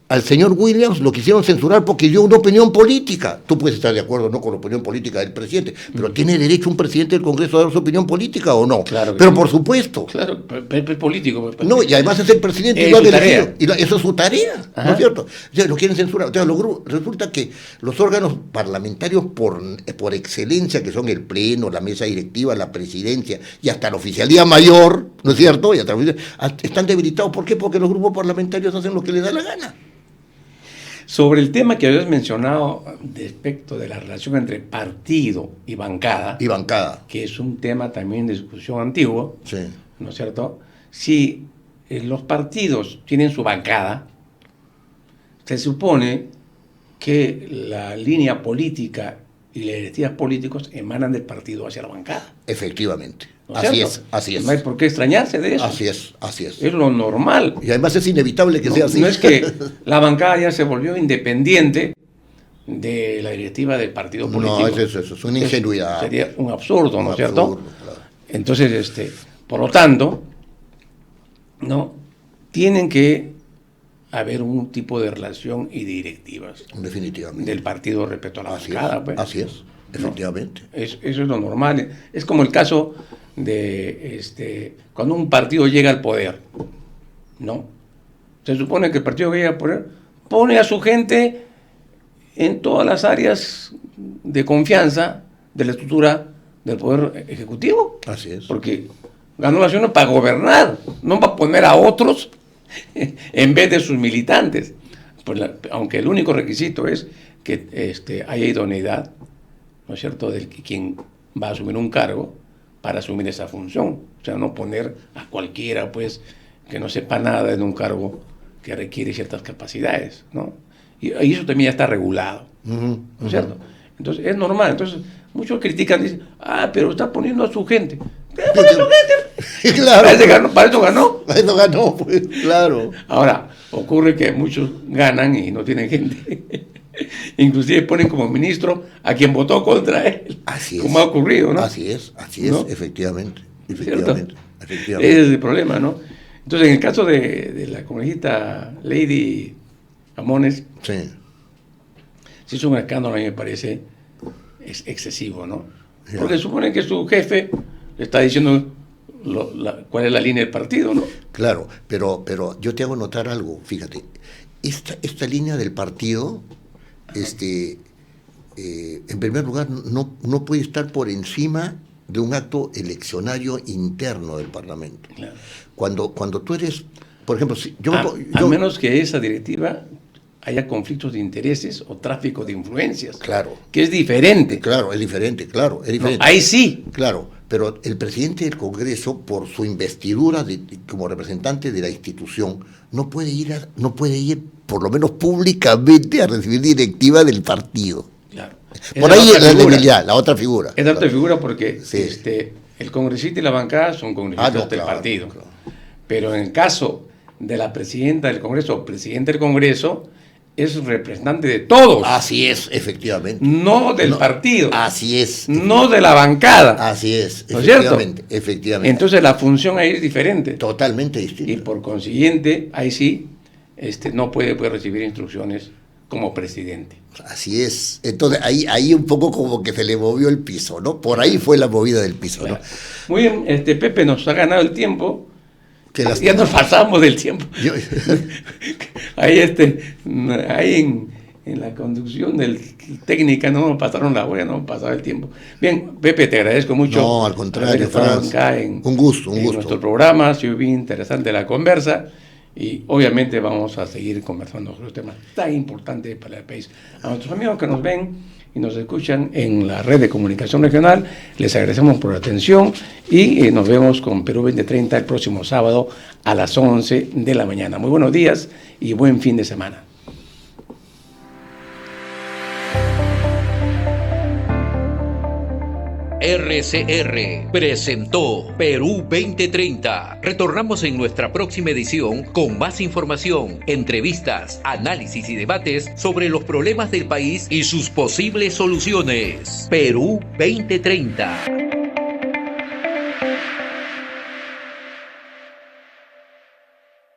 Al señor Williams lo quisieron censurar porque dio una opinión política. Tú puedes estar de acuerdo no con la opinión política del presidente, pero ¿tiene derecho un presidente del Congreso a dar su opinión política o no? Claro pero sí. Por supuesto. Claro, es político. No, y además es el presidente y lo ha elegido. Eso es su tarea, ¿no es cierto? O sea, lo quieren censurar. O sea, resulta que los órganos parlamentarios por excelencia, que son el Pleno, la mesa directiva, la presidencia y hasta la oficialía mayor, ¿no es cierto? Están debilitados. ¿Por qué? Porque los grupos parlamentarios hacen lo que les da la gana. Sobre el tema que habías mencionado respecto de la relación entre partido y bancada, que es un tema también de discusión antiguo, sí, ¿no es cierto? Si los partidos tienen su bancada, se supone que la línea política y las directivas políticos emanan del partido hacia la bancada. Efectivamente. ¿No así es. No hay por qué extrañarse de eso. Así es. Es lo normal. Y además es inevitable que sea así. No es que la bancada ya se volvió independiente de la directiva del partido político. No, eso es una ingenuidad. Sería un absurdo, ¿no es cierto? Absurdo, claro. Entonces, por lo tanto, ¿no?, tienen que haber un tipo de relación y directivas definitivamente del partido respecto a la bancada. Pues. Así es, efectivamente. ¿No? Eso es lo normal. Es como el caso de cuando un partido llega al poder, ¿no? Se supone que el partido que llega al poder pone a su gente en todas las áreas de confianza de la estructura del poder ejecutivo. Así es. Porque ganó la ciudad para gobernar, no para poner a otros en vez de sus militantes. Pues aunque el único requisito es que haya idoneidad, ¿no es cierto?, de quien va a asumir un cargo para asumir esa función. O sea, no poner a cualquiera, pues, que no sepa nada en un cargo que requiere ciertas capacidades, ¿no? Y eso también ya está regulado, ¿no es cierto? Entonces, es normal. Entonces, muchos critican, dicen, pero está poniendo a su gente. ¿Qué pone a su gente? Claro. Para eso ganó. Para eso ganó, pues, claro. Ahora, ocurre que muchos ganan y no tienen gente. Inclusive ponen como ministro a quien votó contra él. Así es. Como ha ocurrido, ¿no? Así es, ¿no? efectivamente. Ese es el problema, ¿no? Entonces, en el caso de la congresista Lady Amones, sí es un escándalo, a mí me parece excesivo, ¿no? Porque supone que su jefe le está diciendo cuál es la línea del partido, ¿no? Claro, pero yo te hago notar algo, fíjate, esta línea del partido, en primer lugar, no puede estar por encima de un acto eleccionario interno del Parlamento. Claro. Cuando tú eres, por ejemplo, a menos que esa directiva haya conflictos de intereses o tráfico de influencias. Claro. Que es diferente. Claro, es diferente, claro. Es diferente. No, ahí sí. Claro, pero el presidente del Congreso, por su investidura como representante de la institución, no puede ir, por lo menos públicamente, a recibir directiva del partido. Claro. Por ahí es la debilidad, la otra figura. Es la otra figura porque sí. El congresista y la bancada son congresistas del partido. Claro. Pero en el caso de la presidenta del Congreso o presidente del Congreso, es representante de todos. Así es, efectivamente. No del partido. Así es. No de la bancada. Así es, ¿no es cierto? Efectivamente. Entonces la función ahí es diferente. Totalmente distinta. Y por consiguiente, ahí sí, no puede recibir instrucciones como presidente. Así es. Entonces ahí un poco como que se le movió el piso, ¿no? Por ahí fue la movida del piso, claro. ¿No? Muy bien, Pepe nos ha ganado el tiempo. Ya nos pasamos del tiempo. Ahí en la conducción técnica no nos pasaron la hora, no nos pasaba el tiempo. Bien, Pepe, te agradezco mucho. No, al contrario, Franz. Un gusto. Nuestro programa, ha sido bien interesante la conversa y obviamente vamos a seguir conversando sobre los temas tan importantes para el país. A nuestros amigos que nos ven y nos escuchan en la red de comunicación regional, les agradecemos por la atención y nos vemos con Perú 2030 el próximo sábado a las 11 de la mañana. Muy buenos días y buen fin de semana. RCR presentó Perú 2030. Retornamos en nuestra próxima edición con más información, entrevistas, análisis y debates sobre los problemas del país y sus posibles soluciones. Perú 2030.